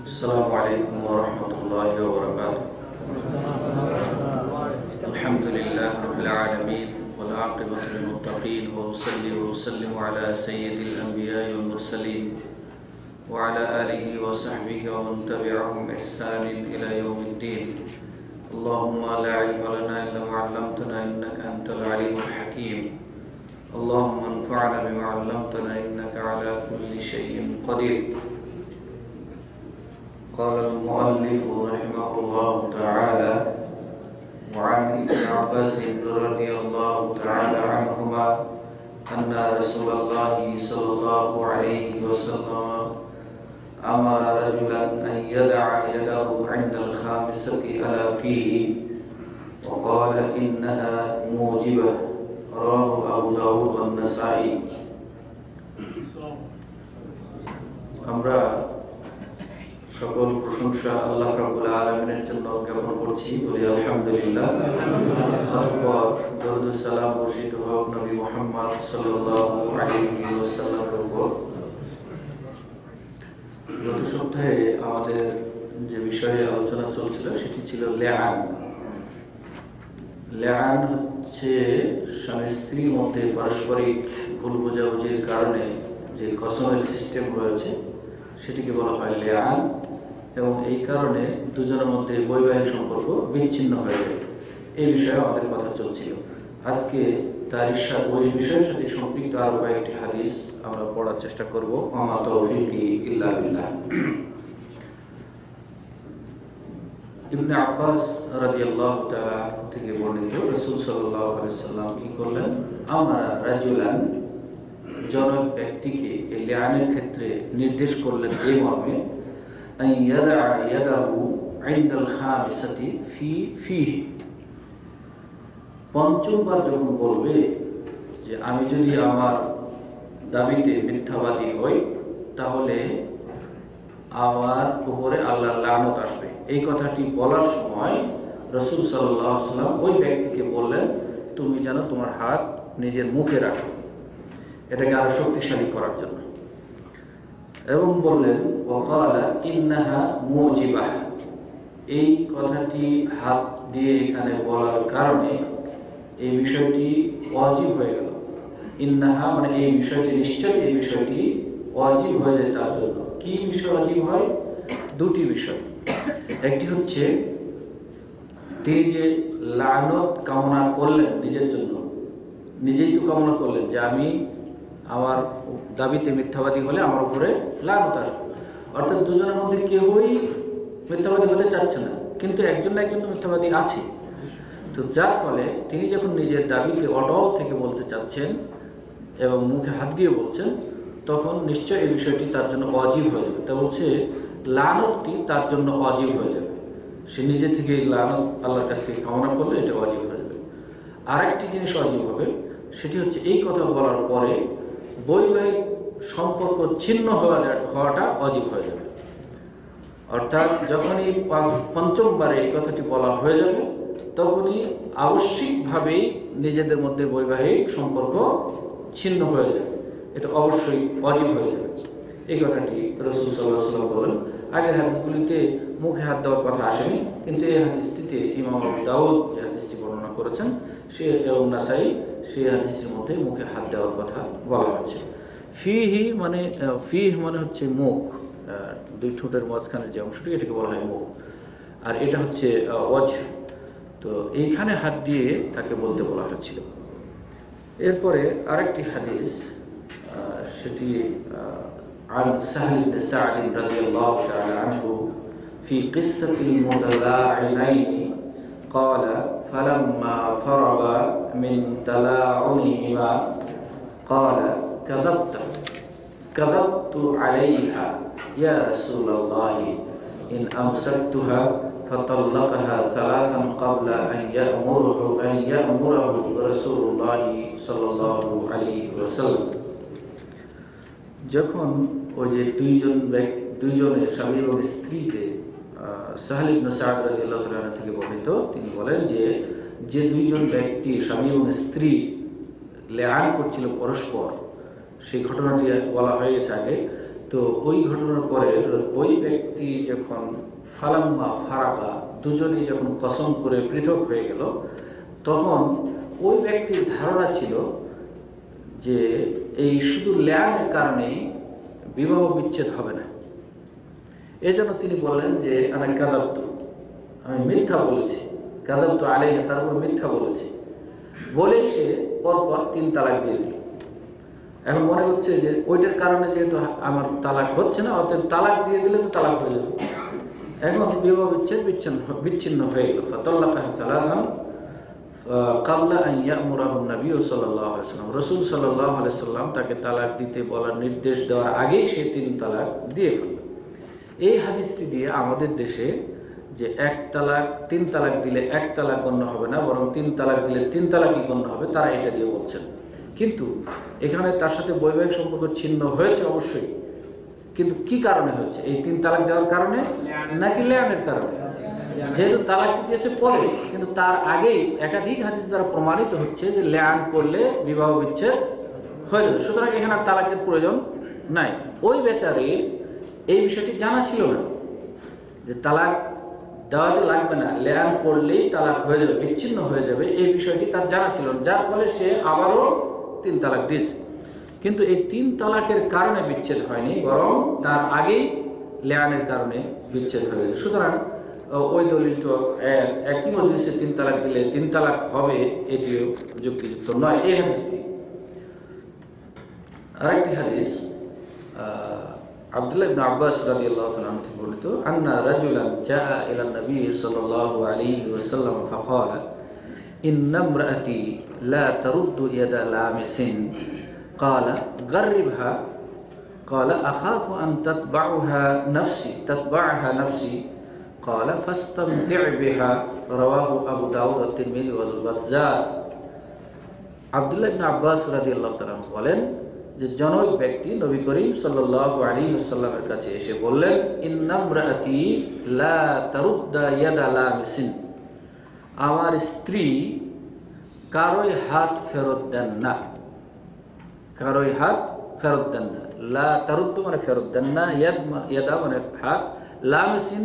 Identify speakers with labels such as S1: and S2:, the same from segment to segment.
S1: السلام عليكم ورحمة الله وبركاته. الحمد لله رب العالمين والعاقبة للمتقين، وأصلي وأسلم على سيد الأنبياء والمرسلين وعلى آله وصحبه ومن تبعهم بإحسان إلى يوم الدين. اللهم لا علم لنا إلا ما علمتنا إنك أنت العليم الحكيم. اللهم انفعنا بما علمتنا إنك على كل شيء قدير. قال المؤلف رحمه الله تعالى: وعن ابن عباس رضي الله تعالى عنهما أن رسول الله صلى الله عليه وسلم أمر رجلا أن يدع يده عند الخامسة على فيه وقال إنها موجبة. رواه أبو داود والنسائي. আমরা সকল প্রশংসা আল্লাহ রাব্বুল আলামিনের জন্য জ্ঞাপন করছি, বলি আলহামদুলিল্লাহ। অতঃপর দরুদ ও সালাম বর্ষিত হোক নবী মুহাম্মদ সাল্লাল্লাহু আলাইহি ওয়াসাল্লামের উপর। গত সপ্তাহে আমাদের যে বিষয়ে আলোচনা চলছিল সেটি ছিল লিআন। লিআন হচ্ছে স্বামী স্ত্রীর মধ্যে পারস্পরিক ভুল বোঝাবুঝির কারণে যে কসমের সিস্টেম রয়েছে সেটিকে বলা হয় লিআন, এবং এই কারণে দুজনের মধ্যে বৈবাহিক সম্পর্ক বিচ্ছিন্ন হয়ে যায়। এই বিষয়ে আমাদের কথা চলছিল। আজকে ওই বিষয়ের সাথে সম্পৃক্ত আরো কয়েকটি হাদিস আমরা পড়ার চেষ্টা করব। ওমা তাওফীকি ইল্লা বিল্লাহ। ইবনে আব্বাস রাদিয়াল্লাহু তাআলা থেকে বর্ণিত, রাসূল সাল্লাল্লাহু আলাইহি সাল্লাম কি করলেন? আমরা রাজুলান, জনক ব্যক্তিকে এই লিআনের ক্ষেত্রে নির্দেশ করলেন এই মর্মে: আন ইয়াদা ইয়াদাহু ইনদাল খামিসাতি ফিহি। পঞ্চমবার যখন বলবে যে আমি যদি আমার দাবিতে মিথ্যাবাদী হই তাহলে আমার উপরে আল্লাহর লানত আসবে, এই কথাটি বলার সময় রাসূল সাল্লাল্লাহু আলাইহি ওয়াসাল্লাম ওই ব্যক্তিকে বললেন, তুমি যেন তোমার হাত নিজের মুখে রাখো, এটাকে আরো শক্তিশালী করার জন্য। এবং বললেন ওয়াকালা ইন্নাহা মুজিবাহ। এই কথাটি হাত দিয়ে এখানে বলার কারণে এই বিষয়টি ওয়াজিব হয়ে গেল। ইন্নাহা মানে এই বিষয়টি, নিশ্চয় এই বিষয়টি ওয়াজিব হয়ে যায় তার জন্য। কি বিষয় ওয়াজিব হয়? দুটি বিষয়। একটি হচ্ছে তিনি যে লানত কামনা করলেন নিজের জন্য, নিজেই তো কামনা করলেন যে আমি আমার দাবিতে মিথ্যাবাদী হলে আমার উপরে লানত আসবে। অর্থাৎ দুজনের মধ্যে কেউই মিথ্যাবাদী হতে চাচ্ছে না, কিন্তু একজন না একজন মিথ্যাবাদী আছে। তো যার ফলে তিনি যখন নিজের দাবিতে অটল থেকে বলতে চাচ্ছেন এবং মুখে হাত দিয়ে বলছেন, তখন নিশ্চয় এই বিষয়টি তার জন্য ওয়াজিব হয়ে যাবে। তা বলছে লানতটি তার জন্য ওয়াজিব হয়ে যাবে। সে নিজে থেকে লানত আল্লাহর কাছ থেকে কামনা করলে এটা ওয়াজিব হয়ে যাবে। আরেকটি জিনিস ওয়াজিব হবে, সেটি হচ্ছে এই কথা বলার পরে বৈবাহিক সম্পর্ক ছিন্ন হওয়াটা ওয়াজিব হয়ে যাবে। অর্থাৎ যখনই পঞ্চমবারে এই কথাটি বলা হয়ে যাবে তখনই আবশ্যিকভাবেই নিজেদের মধ্যে বৈবাহিক সম্পর্ক ছিন্ন হয়ে যাবে, এটা অবশ্যই ওয়াজিব হয়ে যাবে। এই কথাটি রাসূল সাল্লাল্লাহু আলাইহি ওয়াসাল্লাম বলেন। আগের হাদিসগুলিতে মুখে হাত দেওয়ার কথা আসেনি, কিন্তু এই হাদিসটিতে ইমাম আবু দাউদ যে হাদিসটি বর্ণনা করেছেন সে এবং নাসাই, সেই হাদিসটির মধ্যে মুখে হাত দেওয়ার কথা বলা হচ্ছে। ফিহ মানে হচ্ছে মুখ, দুই ঠোঁটের মাঝখানের যে অংশটি, এটাকে বলা হয় মুখ। আর এটা হচ্ছে ওয়াজহ। তো এইখানে হাত দিয়ে তাকে বলতে বলা হচ্ছিল। এরপরে আরেকটি হাদিস, সেটি عن سهل بن سعد رضي الله تعالى عنه في قصة المتلاعنين قال فلما فرغ من تلاعنهما قال كذبت عليها يا رسول الله إن أمسكتها فطلقها ثلاثا قبل أن يأمره رسول الله صلى الله عليه وسلم। যখন ওই যে দুইজনের স্বামী এবং স্ত্রীতে, সাহল ইবনে সাদ রাদিয়াল্লাহু তাআলা থেকে বর্ণিত, তিনি বলেন যে দুইজন ব্যক্তি স্বামী এবং স্ত্রী লিআন করছিল পরস্পর, সেই ঘটনাটি বলা হয়ে গেছে আগে। তো ওই ঘটনার পরে ওই ব্যক্তি যখন ফালাম্মা ফারাকা, দুজনেই যখন কসম করে পৃথক হয়ে গেল, তখন ওই ব্যক্তির ধারণা ছিল যে এই শুধু ল্যানের কারণেই বিবাহ বিচ্ছেদ হবে না। এজন্য তিনি বললেন যে আমি কাযাবতু, আমি মিথ্যা বলেছি, কাযাবতু আলাইহা, তার উপর মিথ্যা বলেছি বলে সে পরপর 3 তালাক দিয়ে দিল। এখন মনে হচ্ছে যে ওইটার কারণে যেহেতু আমার তালাক হচ্ছে না, অতএব তালাক দিয়ে দিলে তো তালাক হয়ে যাবে। এখন বিবাহ বিচ্ছেদ বিচ্ছিন্ন হয়ে গেল। ফাতাল্লাকাহা সালাসান ক্বাবলা আন ইয়া'মুরাহু নবী সাল্লাল্লাহু আলাইহি ওয়াসাল্লাম, রাসূল সাল্লাল্লাহু আলাইহি ওয়াসাল্লাম তাকে তালাক দিতে বলার নির্দেশ দেওয়ার আগেই সে 3 তালাক দিয়ে ফেলল। এই হাদিসটি দিয়ে আমাদের দেশে যে 1 তালাক 3 তালাক দিলে 1 তালাক গণ্য হবে না, বরং 3 তালাক দিলে 3 তালাকই গণ্য হবে, তারা এটা দিয়ে বলছেন। কিন্তু এখানে তার সাথে বৈবাহিক সম্পর্ক ছিন্ন হয়েছে অবশ্যই, কিন্তু কি কারণে হয়েছে? এই 3 তালাক দেওয়ার কারণে নাকি ল্যানের কারণে? যেহেতু তালাকটি দিয়েছে পরে, কিন্তু তার আগেই একাধিক হাদিস দ্বারা প্রমাণিত হচ্ছে যে ল্যান করলে বিবাহ বিচ্ছেদ হয়ে যাবে, সুতরাং এখানে আর তালাকের প্রয়োজন নাই। ওই বেচারির এই বিষয়টি জানা ছিল না যে তালাক দেওয়া যে লাগবে না, ল্যান করলেই তালাক হয়ে যাবে, বিচ্ছিন্ন হয়ে যাবে, এই বিষয়টি তার জানা ছিল না, যার ফলে সে আবারও 3 তালাক দিয়েছে। কিন্তু এই 3 তালাকের কারণে বিচ্ছেদ হয়নি, বরং তার আগেই ল্যানের কারণে বিচ্ছেদ হয়ে গেছে। সুতরাং ওই দলিলটা একই মজলিসে 3 তালাক দিলে 3 তালাক হবে, এটিও যুক্তিযুক্ত নয় এই হাদিসটি। আরেকটি হাদিস আব্দুল্লাহ ইবনে আব্বাস রাদিয়াল্লাহু তাআলা আনহু থেকে বর্ণিত, আন্না রাজুলান জাআ ইলা নবী সাল্লাল্লাহু আলাইহি ওয়াসাল্লাম ফাকালা ইন্না ইমরাআতি লা তারুদ্দু ইয়াদা লামিসিন ক্বালা গাররিবহা ক্বালা আখাফু আন তাতবা'হা নাফসি ক্বালা ফাস্তামতি' বিহা, রাওয়াহু আবু দাউদ ওয়া তিরমিজি ওয়াল বাজ্জার। আব্দুল্লাহ ইবনে আব্বাস রাদিয়াল্লাহু তাআলা বলেন যে জনৈক ব্যক্তি নবী করিম সাল্লাল্লাহু আলাইহি ওয়াসাল্লামের কাছে এসে বললেন, ইন্না ইমরাআতি লা তারুদ্দা ইয়াদা লামিসিন, আমার স্ত্রী কারোই হাত ফেরত দেন না, কারোই হাত ফেরত দেন না। লা তারুদ্দু মানে ফেরত দেন না, ইয়াদা মানে হাত, লামিসিন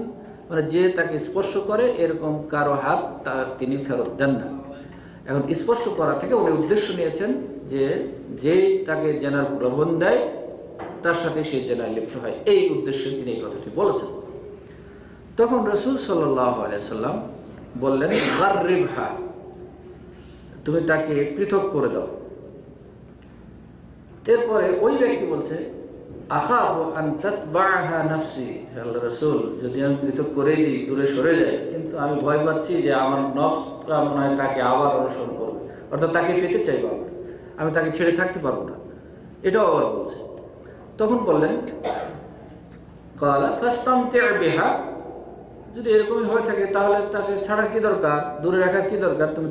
S1: মানে যে তাকে স্পর্শ করে এরকম কারো হাত তিনি ফেরত দেন না। এখন স্পর্শ করা থেকে উনি উদ্দেশ্য নিয়েছেন যে যেই তাকে জেনার প্রলোভন দেয় তার সাথে সে জেনায় লিপ্ত হয়, এই উদ্দেশ্যে তিনি এই কথাটি বলেছেন। তখন রাসূল সাল্লাল্লাহু আলাইহি ওয়াসাল্লাম বললেন, গাররিবহা, তুমি তাকে পৃথক করে দাও। এরপরে ওই ব্যক্তি বলছে, আখাফু আন তাতবা'হা নাফসি, আল্লাহ রাসূল, যদি আমি পৃথক করে দিই, দূরে সরে যাই, কিন্তু আমি ভয় পাচ্ছি যে আমার নফসটা মনে হয় তাকে আবার অনুসরণ করবে, অর্থাৎ তাকে পেতে চাইবো, আমি তাকে ছেড়ে থাকতে পারবো না, এটাও আবার বলছে। তখন বললেন, ক্বালা ফাস্তামতি' বিহা, যদি এরকমই হয়ে থাকে তাহলে তাকে ছাড়ার কি দরকার, দূরে রাখার কি দরকার, তুমি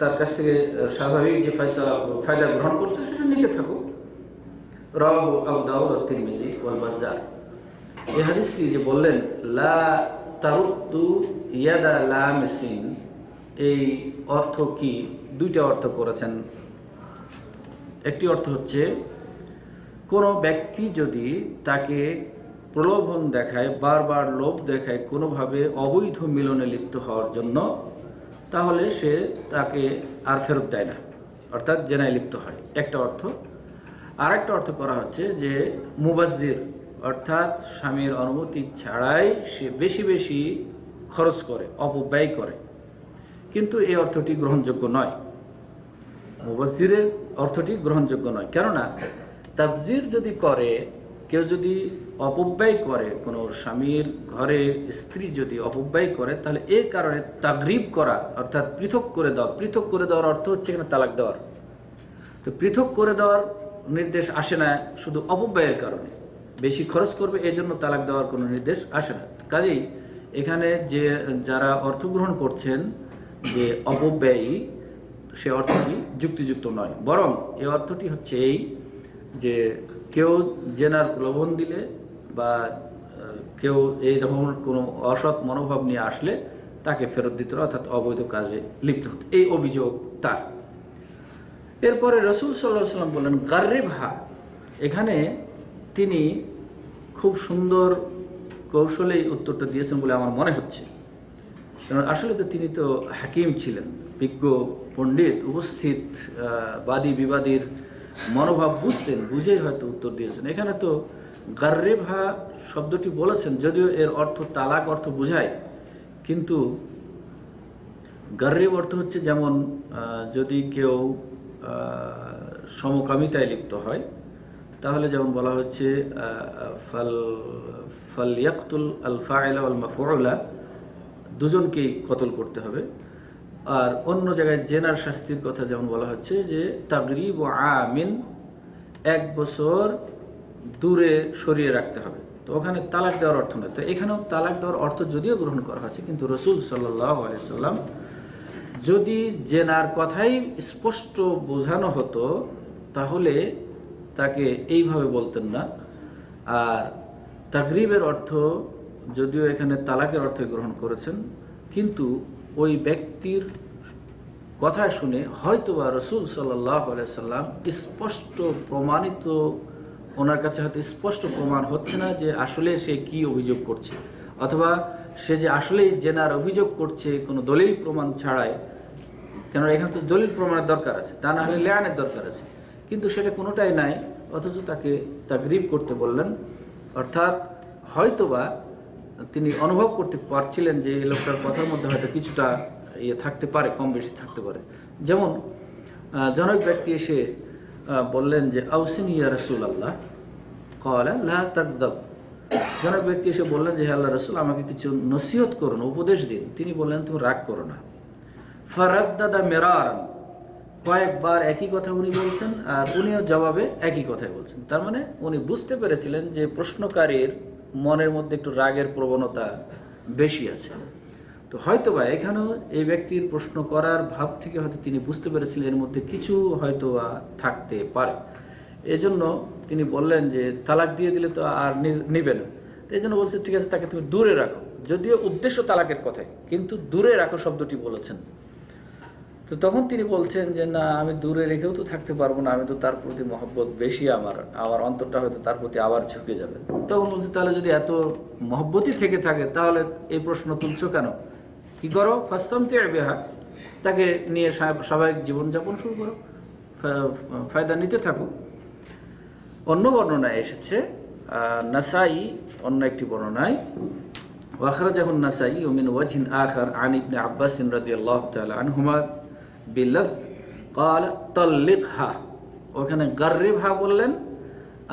S1: তার কাছ থেকে স্বাভাবিক যে ফায়দা গ্রহণ করছো সেটা নিতে থাকো। রাওয়াহু আবু দাউদ ওয়া তিরমিজি ওয়াল বাজ্জার। এই হাদিসটি যে বললেন লা তারুদ্দু ইয়াদা লামিসিন, এই অর্থ কি? দুইটা অর্থ করেছেন। একটি অর্থ হচ্ছে কোনো ব্যক্তি যদি তাকে প্রলোভন দেখায়, বারবার লোভ দেখায় কোনোভাবে অবৈধ মিলনে লিপ্ত হওয়ার জন্য, তাহলে সে তাকে আর ফেরত দেয় না, অর্থাৎ জেনায় লিপ্ত হয়, একটা অর্থ। আর একটা অর্থ করা হচ্ছে যে মুবাজ্জির, অর্থাৎ স্বামীর অনুমতি ছাড়াই সে বেশি বেশি খরচ করে, অপব্যয় করে, কিন্তু এই অর্থটি গ্রহণযোগ্য নয়। মুবাজ্জিরের অর্থটি গ্রহণযোগ্য নয়, কেননা তাবজির যদি করে, কেউ যদি অপব্যয় করে, কোনো স্বামীর ঘরে স্ত্রী যদি অপব্যয় করে, তাহলে এর কারণে তাগরিব করা, অর্থাৎ পৃথক করে দেওয়া। পৃথক করে দেওয়ার অর্থ হচ্ছে এখানে তালাক দেওয়ার। তো পৃথক করে দেওয়ার নির্দেশ আসে না শুধু অপব্যয়ের কারণে, বেশি খরচ করবে এই জন্য তালাক দেওয়ার কোনো নির্দেশ আসে না। কাজেই এখানে যে যারা অর্থ গ্রহণ করছেন যে অপব্যয়ী, সে অর্থটি যুক্তিযুক্ত নয়, বরং এই অর্থটি হচ্ছে এই যে কেউ জেনার প্রলোভন দিলে বা কেউ এই রকম কোনো অসৎ মনোভাব নিয়ে আসলে তাকে ফেরত দিতে, অর্থাৎ অবৈধ কাজে লিপ্ত হতো, এই অভিযোগ তার। এরপরে রাসূল সাল্লাল্লাহু আলাইহি ওয়াসাল্লাম বললেন গাররিবহা, এখানে তিনি খুব সুন্দর কৌশলেই উত্তরটা দিয়েছেন বলে আমার মনে হচ্ছে। কারণ আসলে তো তিনি তো হাকিম ছিলেন, বিজ্ঞ পণ্ডিত, উপস্থিত বাদী বিবাদীর মনোভাব বুঝতেন, বুঝেই হয়তো উত্তর দিয়েছেন। এখানে তো গার্রেভা শব্দটি বলেছেন, যদিও এর অর্থ তালাক অর্থ বোঝায়, কিন্তু গার্রেব অর্থ হচ্ছে যেমন যদি কেউ সমকামিতায় লিপ্ত হয় তাহলে যেমন বলা হচ্ছে ফালইয়াকতুল আল ফাইলা ওয়াল মাফউলা, দুজনকেই কতল করতে হবে। আর অন্য জায়গায় জেনার শাস্তির কথা যেমন বলা হচ্ছে যে তাগরিব আমিন, 1 বছর দূরে সরিয়ে রাখতে হবে। তো ওখানে তালাক দেওয়ার অর্থ নয়। তো এখানেও তালাক দেওয়ার অর্থ যদিও গ্রহণ করা হয়েছে, কিন্তু রাসূল সাল্লাল্লাহু আলাইহি সাল্লাম যদি জেনার কথাই স্পষ্ট বোঝানো হতো তাহলে তাকে এইভাবে বলতেন না। আর তাগরিবের অর্থ যদিও এখানে তালাকের অর্থ গ্রহণ করেছেন, কিন্তু ওই ব্যক্তির কথা শুনে হয়তোবা রাসূল সাল্লাল্লাহু আলাইহি সাল্লাম স্পষ্ট প্রমাণিত, ওনার কাছে হয়তো স্পষ্ট প্রমাণ হচ্ছে না যে আসলে সে কি অভিযোগ করছে, অথবা সে যে আসলেই জেনার অভিযোগ করছে কোনো দলিল প্রমাণ ছাড়াই। কেন এখানে তো দলিল প্রমাণের দরকার আছে, তা না হলে লিআনের দরকার আছে, কিন্তু সেটা কোনোটাই নাই, অথচ তাকে তাগরিব করতে বললেন। অর্থাৎ হয়তোবা তিনি অনুভব করতে পারছিলেন যে এই লোকটার কথার মধ্যে হয়তো কিছুটা থাকতে পারে, কম বেশি থাকতে পারে। যেমন জনক ব্যক্তি এসে বললেন যে আউসিনি ইয়া রাসূলুল্লাহ, ক্বালা লা তাকযাব। জনক ব্যক্তি এসে বললেন যে হে আল্লাহর রাসূল, আমাকে কিছু নসিহত করুন, উপদেশ দিন। তিনি বললেন তুমি রাগ করো না। ফারাদ্দাদা মিরারান, কয়েকবার একই কথা উনি বলছেন, আর উনিও জবাবে একই কথাই বলছেন। তার মানে উনি বুঝতে পেরেছিলেন যে প্রশ্নকারীর মনের মধ্যে একটু রাগের প্রবণতা বেশি আছে। তো হয়তোবা এখানেও এই ব্যক্তির প্রশ্ন করার ভাব থেকে হয়তো তিনি বুঝতে পেরেছিলেন এর মধ্যে কিছু হয়তো থাকতে পারে। এজন্য তিনি বললেন যে তালাক দিয়ে দিলে তো আর নিবে না। এই জন্য বলছে ঠিক আছে, তাকে তুমি দূরে রাখো। যদিও উদ্দেশ্য তালাকের কথাই, কিন্তু দূরে রাখো শব্দটি বলেছেন। তো তখন তিনি বলছেন যে না, আমি দূরে রেখেও তো থাকতে পারবো না, আমি তো তার প্রতি মহব্বত বেশি, আমার অন্তরটা হয়তো তার প্রতি আবার ঝুঁকে যাবে। তখন বলছে তাহলে যদি এত মহব্বতই থেকে থাকে তাহলে এই প্রশ্ন তুলছো কেন? কি করো, ফাস্তামতি বিহা, তাকে নিয়ে স্বাভাবিক জীবনযাপন শুরু করো, ফায়দা নিতে থাকো। অন্য বর্ণনায় এসেছে, নাসাই অন্য একটি বর্ণনায়, ওয়াখরাজাহু নাসাই মিন ওয়াজহিন আখার আন ইবনে আব্বাস রাদিয়াল্লাহু তাআলা আনহুমা বিলফজ ক্বালা তাল্লিকহা। ওখানে গাররিবহা বললেন,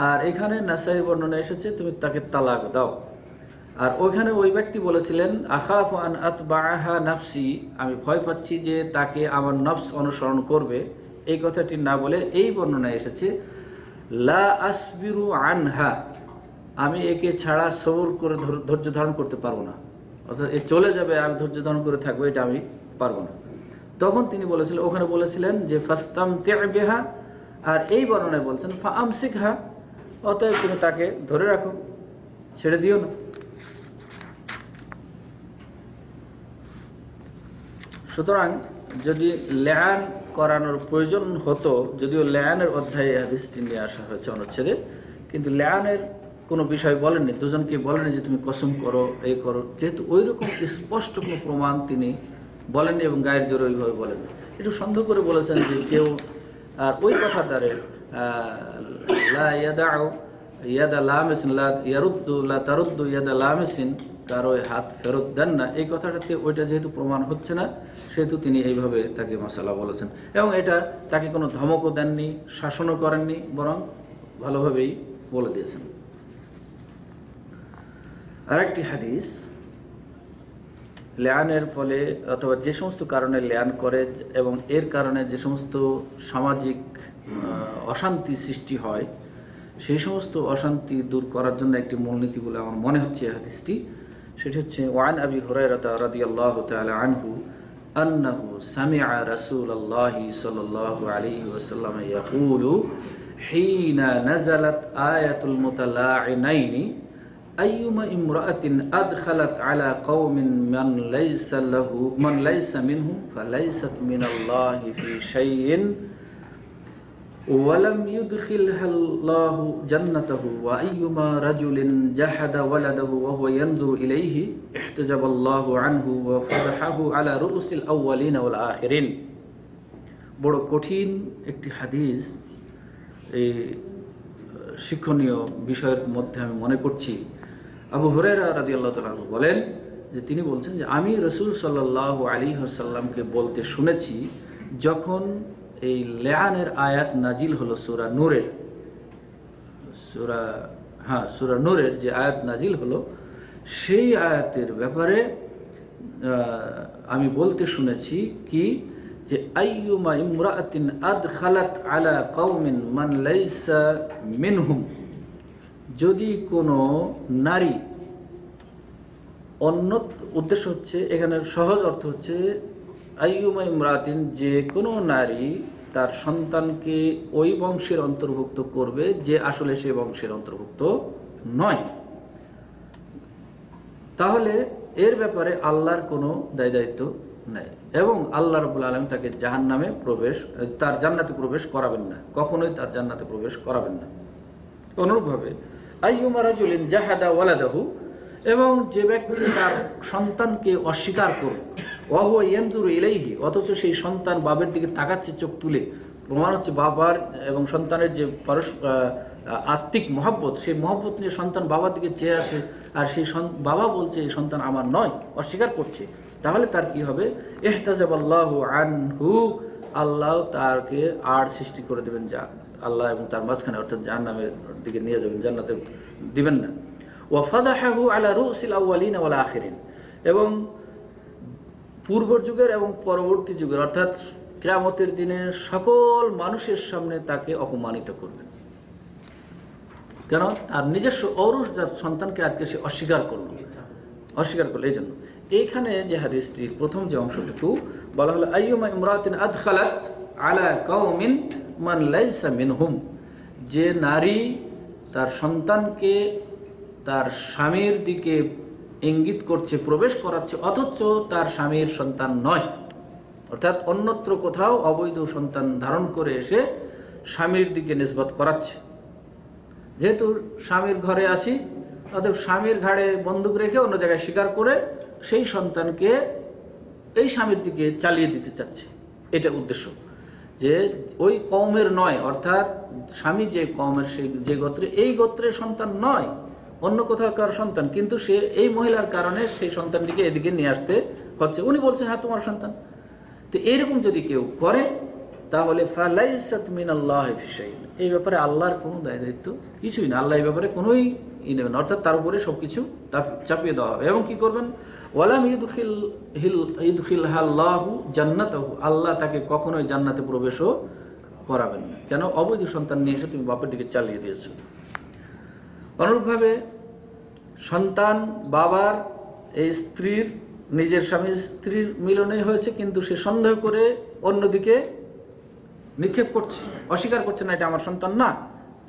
S1: আর এখানে নাসাই বর্ণনায় এসেছে তুমি তাকে তালাক দাও। আর ওইখানে ওই ব্যক্তি বলেছিলেন আখাফু আন আতবাআহা নাফসি, আমি ভয় পাচ্ছি যে তাকে আমার নফস অনুসরণ করবে। এই কথাটি না বলে এই বর্ণনায় এসেছে লা আসবিরু আনহা, আমি একে ছাড়া সবর করে ধৈর্য ধারণ করতে পারবো না, অর্থাৎ এ চলে যাবে, আমি ধৈর্য ধারণ করে থাকবো, এটা আমি পারবো না। তখন তিনি বলেছিলেন, ওখানে বলেছিলেন যে ফাস্তামতি বিহা, আর এই বর্ণনায় বলছেন ফাআমসিকহা, অতএব তুমি তাকে ধরে রাখো, ছেড়ে দিও না। সুতরাং যদি লিআন করানোর প্রয়োজন হতো, যদিও লিআনের অধ্যায়ে হাদিসটি নিয়ে আসা হয়েছে অনুচ্ছেদে, কিন্তু লিআনের কোনো বিষয় বলেননি, দুজনকে বলেনি যে তুমি কসম করো, এই করো, যেহেতু ওই রকম স্পষ্ট কোনো প্রমাণ তিনি বলেননি এবং গায়ের জোরে ওইভাবে বলেননি। একটু সন্দেহ করে বলেছেন যে কেউ, আর ওই কথার দ্বারে লা ইয়াদাউ ইয়াদা লামিসিন লা ইয়ারুদ্দু লা তারুদ্দু ইয়াদা লামিসিন, কারো হাত ফেরত দেন না, এই কথাটাতে ওইটা যেহেতু প্রমাণ হচ্ছে না, সেহেতু তিনি এইভাবে তাকে মাসালা বলেছেন। এবং এটা তাকে কোনো ধমকও দেননি, শাসনও করেননি, বরং ভালোভাবেই বলে দিয়েছেন। আরেকটি হাদিস, লিআনের ফলে অথবা যে সমস্ত কারণে লিআন করে এবং এর কারণে যে সমস্ত সামাজিক অশান্তি সৃষ্টি হয়, সেই সমস্ত অশান্তি দূর করার জন্য একটি মূলনীতি বলে আমার মনে হচ্ছে এই হাদিসটি। সেটি হচ্ছে ওয়ান আবি হুরায়রা রাদিয়াল্লাহু তাআলা আনহু আন্নাহু সামিআ রাসূলুল্লাহি সাল্লাল্লাহু আলাইহি ওয়াসাল্লাম ইয়াকুলু হিনা নাযালাত আয়াতুল মুতালাঈনাইনি আইয়ুমা ইমরাআতিন আদখালাত আলা কওমিন মান লাইসা মিনহুম ফালাইসাত মিনাল্লাহি ফি শাইইন ওয়ালাম ইউদখিলহাল্লাহু জান্নাতাহু ওয়া আইয়ুমা রাজুলিন জাহাদা ওয়ালাদাহু ওয়া হুয়া ইয়ানজুরু ইলাইহি ইহতাজাবাল্লাহু আনহু ওয়া ফাদাহাহু আলা রুউসিল আউয়ালিন ওয়াল আখিরিন। বড় কঠিন একটি হাদিস। এই শিক্ষণীয় বিষয়ের মধ্যে আমি মনে করছি আবু হুরায়রা রাদিয়াল্লাহু তাআলা আনহু বলেন যে তিনি বলছেন যে আমি রাসূল সাল্লাল্লাহু আলাইহি ওয়াসাল্লামকে বলতে শুনেছি, যখন এই লেআনের আয়াত নাজিল হলো সূরা নূরের যে আয়াত নাজিল হলো, সেই আয়াতের ব্যাপারে আমি বলতে শুনেছি কি, যে আইয়ুমা ইমরাআতিন আদখালাত আলা কওমিন মান লাইসা মিনহুম, যদি কোনো নারী, অন্য উদ্দেশ্য হচ্ছে এখানে সহজ অর্থ হচ্ছে আইয়ুমা ইমরাতিন, যে কোনো নারী তার সন্তানকে ওই বংশের অন্তর্ভুক্ত করবে যে আসলে সে বংশের অন্তর্ভুক্ত নয়, তাহলে এর ব্যাপারে আল্লাহর কোনো দায় দায়িত্ব নাই এবং আল্লাহ রাব্বুল আলামিন তাকে তার জান্নাতে প্রবেশ করাবেন না, কখনোই তার জান্নাতে প্রবেশ করাবেন না। অনুরূপভাবে আইয়ুমা রাজুলিন জাহাদা ওয়ালাদাহু, এবং যে ব্যক্তি তার সন্তানকে অস্বীকার করবে, ওয়া হুয়া ইয়ানজুরু ইলাইহি, অথচ সেই সন্তান বাবার দিকে তাকাচ্ছে চোখ তুলে, প্রমাণ হচ্ছে বাবার এবং সন্তানের যে আত্মিক মহব্বত, সেই মহব্বত নিয়ে সন্তান বাবার দিকে চেয়ে আছে, আর সেই বাবা বলছে এই সন্তান আমার নয়, অস্বীকার করছে, তাহলে তার কি হবে? ইহতাজাবাল্লাহু আনহু, আল্লাহ তারকে আর সৃষ্টি করে দেবেন, যা আল্লাহ এবং তার মাঝখানে, অর্থাৎ জাহান্নামের দিকে নিয়ে যাবেন, জান্নাতে দিবেন না। ওয়া ফাদাহাহু আলা রুউসিল আউয়ালিন ওয়াল আখিরিন, এবং পূর্ব যুগের এবং পরবর্তী যুগের, অর্থাৎ কিয়ামতের দিনে সকল মানুষের সামনে তাকে অপমানিত করবেন। কেন? তার নিজস্ব ঔরসজাত সন্তানকে আজকে সে অস্বীকার করলো। এই জন্য এইখানে যে হাদিসটির প্রথম যে অংশটুকু বলা হলো আইয়ুমা ইমরাতিন আদখালাত আলা কওমিন মান লাইসা মিনহুম, যে নারী তার সন্তানকে তার স্বামীর দিকে ইঙ্গিত করছে, প্রবেশ করাচ্ছে, অথচ তার স্বামীর সন্তান নয়, অর্থাৎ অন্যত্র কোথাও অবৈধ সন্তান ধারণ করে এসে স্বামীর দিকে নিসবত করাচ্ছে। যেহেতু স্বামীর ঘরে আছি, অতএব স্বামীর ঘাড়ে বন্দুক রেখে অন্য জায়গায় শিকার করে সেই সন্তানকে এই স্বামীর দিকে চালিয়ে দিতে চাচ্ছে, এটা উদ্দেশ্য। যে ওই কওমের নয়, অর্থাৎ স্বামী যে কওমের, সেই যে গোত্রে, এই গোত্রের সন্তান নয়, অন্য কোথাকার সন্তান, কিন্তু সে এই মহিলার কারণে সেই সন্তানটিকে এদিকে নিয়ে আসতে হচ্ছে। উনি বলছেন হ্যাঁ তোমার সন্তান। তো এইরকম যদি কেউ করে, তাহলে ফালাইসাত মিনাল্লাহি ফি শাইইন, এই ব্যাপারে আল্লাহর কোনো দায় দায়িত্ব কিছুই না, আল্লাহ এই ব্যাপারে কোনোই নেবেন, অর্থাৎ তার উপরে সবকিছু চাপিয়ে দেওয়া হবে। এবং কি করবেন? ওয়ালাম ইউদখিলহাল্লাহু জান্নাতাহু, আল্লাহ তাকে কখনোই জান্নাতে প্রবেশও করাবেন না। কেন? অবৈধ সন্তান নিয়ে এসে তুমি বাপের দিকে চালিয়ে দিয়েছো। অনুরূপভাবে সন্তান বাবার এই স্ত্রীর, নিজের স্বামীর স্ত্রীর মিলনে হয়েছে, কিন্তু সে সন্দেহ করে অন্যদিকে নিক্ষেপ করছে, অস্বীকার করছে, না এটা আমার সন্তান না,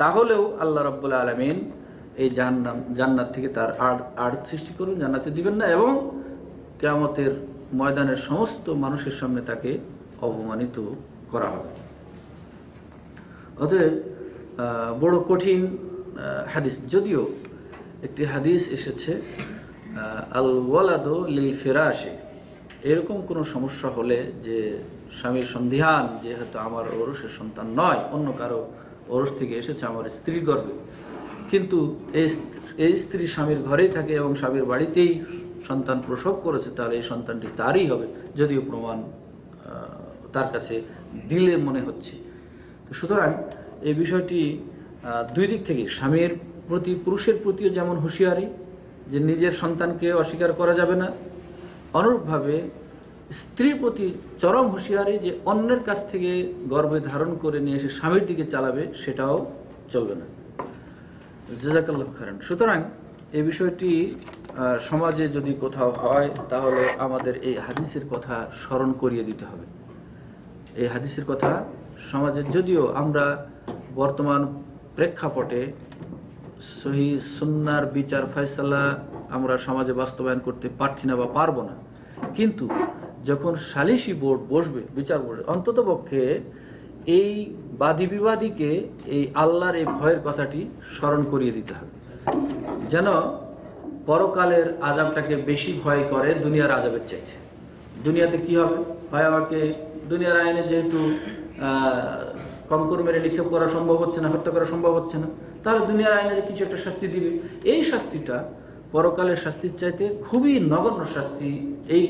S1: তাহলেও আল্লাহ রাব্বুল আলামিন এই জান্নাত থেকে তার আড় সৃষ্টি করবেন, জান্নাতে দিবেন না, এবং কিয়ামতের ময়দানের সমস্ত মানুষের সামনে তাকে অপমানিত করা হবে। অতএব বড় কঠিন হাদিস। যদিও একটি হাদিস এসেছে আল ওয়ালাদু লিল ফিরাশে, এরকম কোনো সমস্যা হলে যে স্বামীর সন্ধিহান, যেহেতু আমার ঔরসের সন্তান নয়, অন্য কারো ঔরস থেকে এসেছে আমার স্ত্রীর গর্ভে, কিন্তু এই স্ত্রী স্বামীর ঘরেই থাকে এবং স্বামীর বাড়িতেই সন্তান প্রসব করেছে, তাহলে এই সন্তানটি তারই হবে, যদিও প্রমাণ তার কাছে দিলে মনে হচ্ছে। তো সুতরাং এই বিষয়টি দুই দিক থেকে, স্বামীর প্রতি, পুরুষের প্রতিও যেমন হুঁশিয়ারি যে নিজের সন্তানকে অস্বীকার করা যাবে না, অনুরূপভাবে স্ত্রীর প্রতি চরম হুঁশিয়ারি যে অন্যের কাছ থেকে গর্ভে ধারণ করে নিয়ে এসে স্বামীর দিকে চালাবে, সেটাও চলবে না। জাযাকাল্লাহু খাইরান। সুতরাং এই বিষয়টি সমাজে যদি কোথাও হয়, তাহলে আমাদের এই হাদিসের কথা স্মরণ করিয়ে দিতে হবে। এই হাদিসের কথা সমাজে, যদিও আমরা বর্তমান প্রেক্ষাপটে সহি সুন্নাহর বিচার ফয়সালা আমরা সমাজে বাস্তবায়ন করতে পারছি না বা পারবো না, কিন্তু যখন সালিশি বোর্ড বসবে, বিচার বোর্ড, অন্ততপক্ষে এই বাদী বিবাদীকে এই আল্লাহর এই ভয়ের কথাটি স্মরণ করিয়ে দিতে হবে, যেন পরকালের আযাবটাকে বেশি ভয় করে দুনিয়ার আযাবের চাইতে। দুনিয়াতে কি হবে, হয় আমাকে দুনিয়ার আইনে যেহেতু কঙ্কর মেরে নিক্ষেপ করা সম্ভব হচ্ছে না, হত্যা করা সম্ভব হচ্ছে না, তাহলে দুনিয়ার আইনে কিছু একটা শাস্তি দিবে। এই শাস্তিটা পরকালের শাস্তির চাইতে খুবই নগণ্য শাস্তি। এই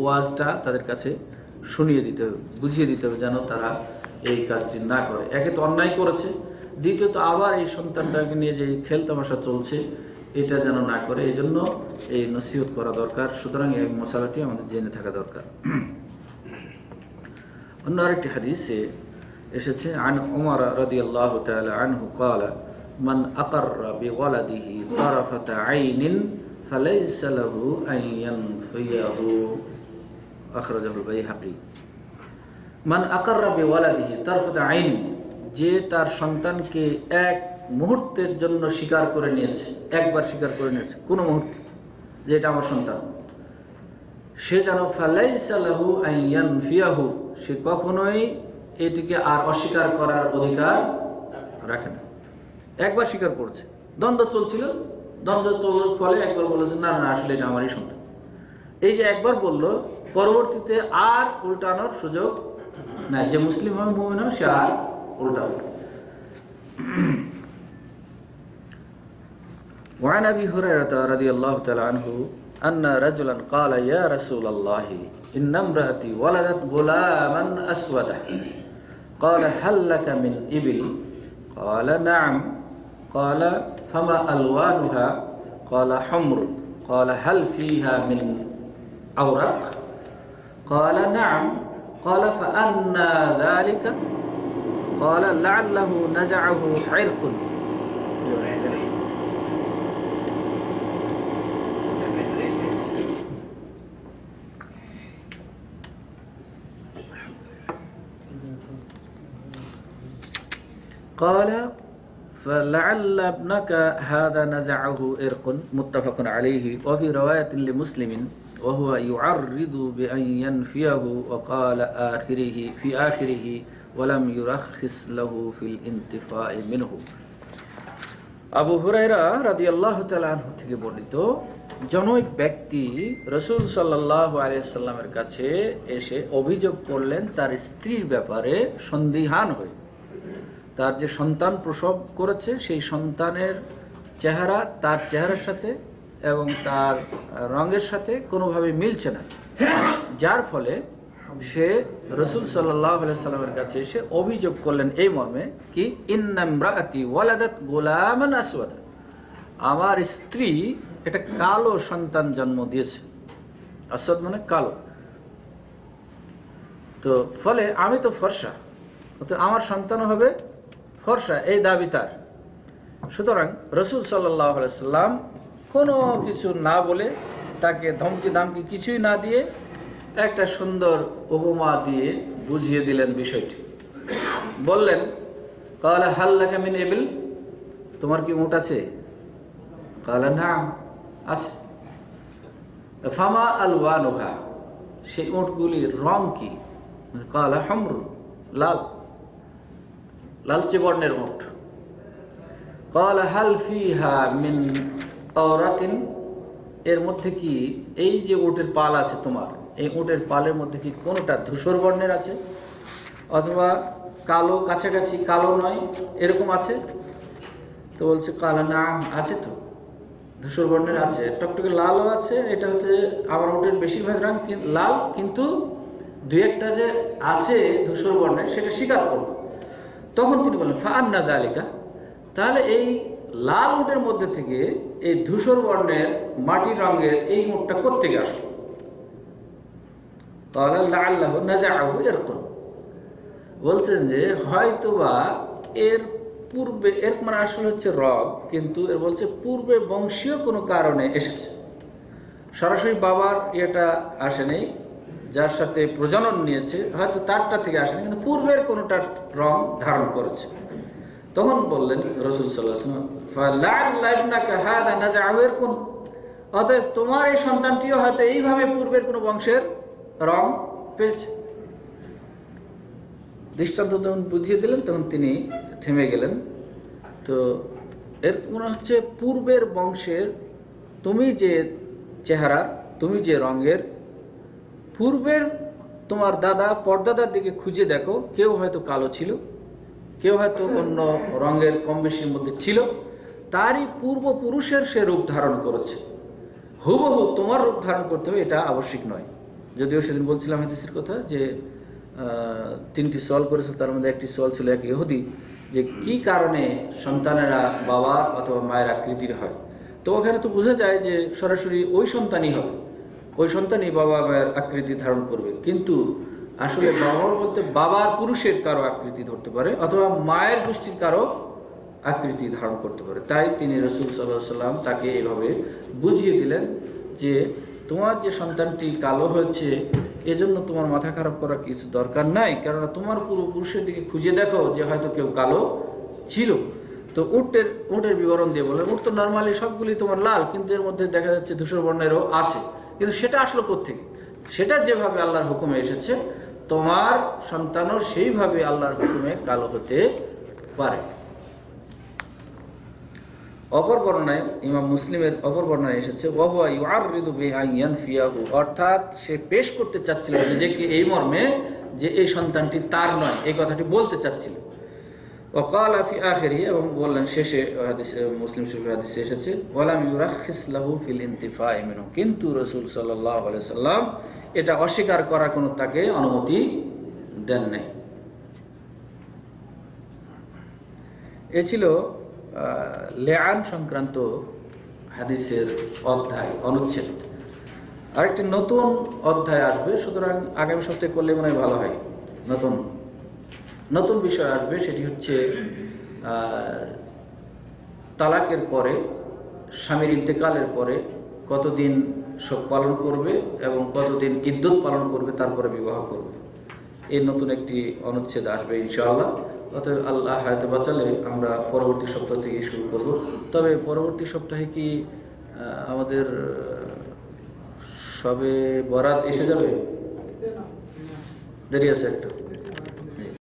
S1: ওয়াজটা তাদের কাছে শুনিয়ে দিতে হবে, বুঝিয়ে দিতে হবে, যেন তারা এই কাজটি না করে। একে তো অন্যায় করেছে, দ্বিতীয়ত আবার এই সন্তানটাকে নিয়ে যে খেল তামাশা চলছে, এটা যেন না করে। এই জন্য এই নসিহত করা দরকার। সুতরাং এই মশালাটি আমাদের জেনে থাকা দরকার। অন্য আরেকটি হাদিসে এসেছে, আন উমর রাদিয়াল্লাহু তাআলা আনহু قال من أقر بولده طرفة عين فليس له أن ينفيه أخرجه البيهقي। মান আকাররা বিওয়ালাদিহি তারফাতা আইন, যে তার সন্তানকে এক মুহূর্তের জন্য স্বীকার করে নিয়েছে, একবার স্বীকার করে নিয়েছে কোন মুহূর্তে যে এটা আমার সন্তান, সে যেন ফালাইসা লাহু আন ইয়ানফিয়াহু, সে কখনোই এটিকে আর অস্বীকার করার অধিকার রাখে না। একবার স্বীকার করছে, দ্বন্দ্ব চলছিল, দ্বন্দ্ব চলার ফলে একবার বলেছে না না আসলে এটা আমারই সন্তান। এই যে একবার বলল, পরবর্তীতে আর উল্টানোর সুযোগ না। যে মুসলিম হবে, মুমিন হবে, সে আর উল্টাবে। وعن أبي هريرة رضي الله تعالى عنه أن رجلا قال يا رسول الله إن امرأتي ولدت غلاما أسودا قال هل لك من إبل؟ قال نعم. قال فما ألوانها؟ قال حمر. قال هل فيها من أورق؟ قال نعم. قال فأنى ذلك؟ قال لعله نزعه عرق. قال فلعل ابنك هذا نزعه عرق. متفق عليه. وفي رواية لمسلم وهو يعرض بأن ينفيه وقال في آخره ولم يرخص له في الانتفاع منه. আবু হুরায়রা রাদিয়াল্লাহু তাআলা আনহু থেকে বর্ণিত, জনৈক ব্যক্তি রাসূল সাল্লাল্লাহু আলাইহি ওয়াসাল্লামের কাছে এসে অভিযোগ করলেন তার স্ত্রীর ব্যাপারে সন্দিহান হয়ে। তার যে সন্তান প্রসব করেছে সেই সন্তানের চেহারা তার চেহারার সাথে এবং তার রঙের সাথে কোনোভাবে মিলছে না, যার ফলে সে রাসূল সাল্লাল্লাহু আলাইহি ওয়াসাল্লামের কাছে এসে অভিযোগ করলেন এই মর্মে কি ইন্না ইমরাআতি ওয়ালাদাত গুলামান আসওয়াদা, আমার স্ত্রী একটা কালো সন্তান জন্ম দিয়েছে। আসওয়াদ মানে কালো। তো ফলে আমি তো ফর্সা, তো আমার সন্তানও হবে ফর্সা, এই দাবি তার। সুতরাং রাসূল সাল্লাল্লাহু আলাইহি ওয়াসাল্লাম কোনো কিছু না বলে, তাকে ধমকি দামকি কিছুই না দিয়ে একটা সুন্দর উপমা দিয়ে বুঝিয়ে দিলেন বিষয়টি। বললেন ক্বালা হাল লাকা মিন ইবিল, তোমার কি উট আছে? ক্বালা নাম, আছে। ফামা আলওয়ানুহা, সেই উটগুলির রং কি? ক্বালা হুমরুন, লাল, লালচে বর্ণের উট। ক্বালা হাল ফিহা মিন আওরাকিন, এর মধ্যে কি এই যে উটের পাল আছে তোমার, এই উটের পালের মধ্যে কি কোনটা ধূসর বর্ণের আছে অথবা কালো, কাছাকাছি কালো নয়, এরকম আছে? তো বলছে কালা নাম, আছে তো, ধূসর বর্ণের আছে, টকটকে লালও আছে। এটা হচ্ছে আমার উটের বেশিরভাগ রং লাল, কিন্তু দুই একটা যে আছে ধূসর বর্ণের সেটা স্বীকার করলো। তখন তিনি বললেন ফাআন্না যালিকা, তাহলে এই লাল উটের মধ্যে থেকে এই ধূসর বর্ণের মাটির রঙের এই উটটা কোত্থেকে আসলো? লাআল্লাহু নাযাআহু ইরকুন, বলছেন যে হয়তোবা এর পূর্বে, এর মানে আসলে হচ্ছে রগ, কিন্তু এর বলছে পূর্বে বংশীয় কোনো কারণে এসেছে, সরাসরি বাবার এটা আসেনি, যার সাথে প্রজনন নিয়েছে হয়তো তারটা থেকে আসেনি, কিন্তু পূর্বের কোনোটার রং ধারণ করেছে। তখন বললেন রাসূল সাল্লাল্লাহু আলাইহি ওয়াসাল্লাম ফালাআল্লা ইবনাকা হাযা নাযাআহু ইরকুন, অতএব তোমার এই সন্তানটিও হয়তো এইভাবে পূর্বের কোনো বংশের রং পেয়েছে। দৃষ্টান্ত যখন বুঝিয়ে দিলেন তখন তিনি থেমে গেলেন। তো এর মনে হচ্ছে পূর্বের বংশের তুমি যে চেহারা, তুমি যে রঙের, পূর্বের তোমার দাদা পরদাদার দিকে খুঁজে দেখো, কেউ হয়তো কালো ছিল, কেউ হয়তো অন্য রঙের কম বেশির মধ্যে ছিল, তারই পূর্বপুরুষের সে রূপ ধারণ করেছে। হুবহু তোমার রূপ ধারণ করতে হবে এটা আবশ্যিক নয়। যদিও সেদিন বলছিলাম হাদিসের কথা যে 3টি সওয়াল করেছিল, তার মধ্যে একটি সওয়াল ছিল এক ইহুদি, যে কি কারণে সন্তানেরা বাবা অথবা মায়ের আকৃতির হয়। তো ওখানে তো বোঝা যায় যে সরাসরি ওই সন্তানই হবে, ওই সন্তানই বাবা মায়ের আকৃতি ধারণ করবে। কিন্তু আসলে বাবা বলতে বাবার পুরুষের কারো আকৃতি ধরতে পারে অথবা মায়ের গোষ্ঠীর কারো আকৃতি ধারণ করতে পারে। তাই তিনি রাসূল সাল্লাল্লাহু আলাইহি সাল্লাম তাকে এইভাবে বুঝিয়ে দিলেন যে তোমার যে সন্তানটি কালো হয়েছে এজন্য তোমার মাথা খারাপ করার কিছু দরকার নাই, কেননা তোমার পূর্বপুরুষের দিকে খুঁজে দেখো যে হয়তো কেউ কালো ছিল। তো উটের বিবরণ দিয়ে বলেন, উট তো নর্মালি সবগুলি তোমার লাল, কিন্তু এর মধ্যে দেখা যাচ্ছে ধূসর বর্ণেরও আছে, কিন্তু সেটা আসলো কোত্থেকে? সেটা যেভাবে আল্লাহর হুকুমে এসেছে তোমার সন্তানও সেইভাবে আল্লাহর হুকুমে কালো হতে পারে। অপর বর্ণনায়, ইমাম মুসলিমের অপর বর্ণনায় এসেছে ওয়াহুয়া ইউআররিদু বিআন ইয়ানফিয়াহু, অর্থাৎ সে পেশ করতে চাচ্ছিল নিজেকে এই মর্মে যে এই সন্তানটি তার নয়, এই কথাটি বলতে চাচ্ছিল। ওয়াকালা ফি আখিরি, এবং বললেন শেষে, হাদিসে মুসলিম শরীফে হাদিসে এসেছে ওয়ালাম ইউরাখিস লাহু ফিল ইনতিফাই মিনহু, কিন্তু রাসূল সাল্লাল্লাহু আলাইহি সাল্লাম এটা অস্বীকার করার কোনো তাকে অনুমতি দেন নাই। এ ছিল লেআন সংক্রান্ত হাদিসের অধ্যায়, অনুচ্ছেদ। আরেকটি নতুন অধ্যায় আসবে, সুতরাং আগামী সপ্তাহে করলে মনে হয় ভালো হয়। নতুন বিষয় আসবে, সেটি হচ্ছে তালাকের পরে, স্বামীর ইন্তেকালের পরে কতদিন শোক পালন করবে এবং কতদিন ইদ্যত পালন করবে, তারপরে বিবাহ করবে। এই নতুন একটি অনুচ্ছেদ আসবে ইনশাআল্লাহ। অতএব আল্লাহ হায়াতে বাঁচালে আমরা পরবর্তী সপ্তাহ থেকে শুরু করব। তবে পরবর্তী সপ্তাহে কি আমাদের সবে বরাত এসে যাবে? দেরি আছে একটু।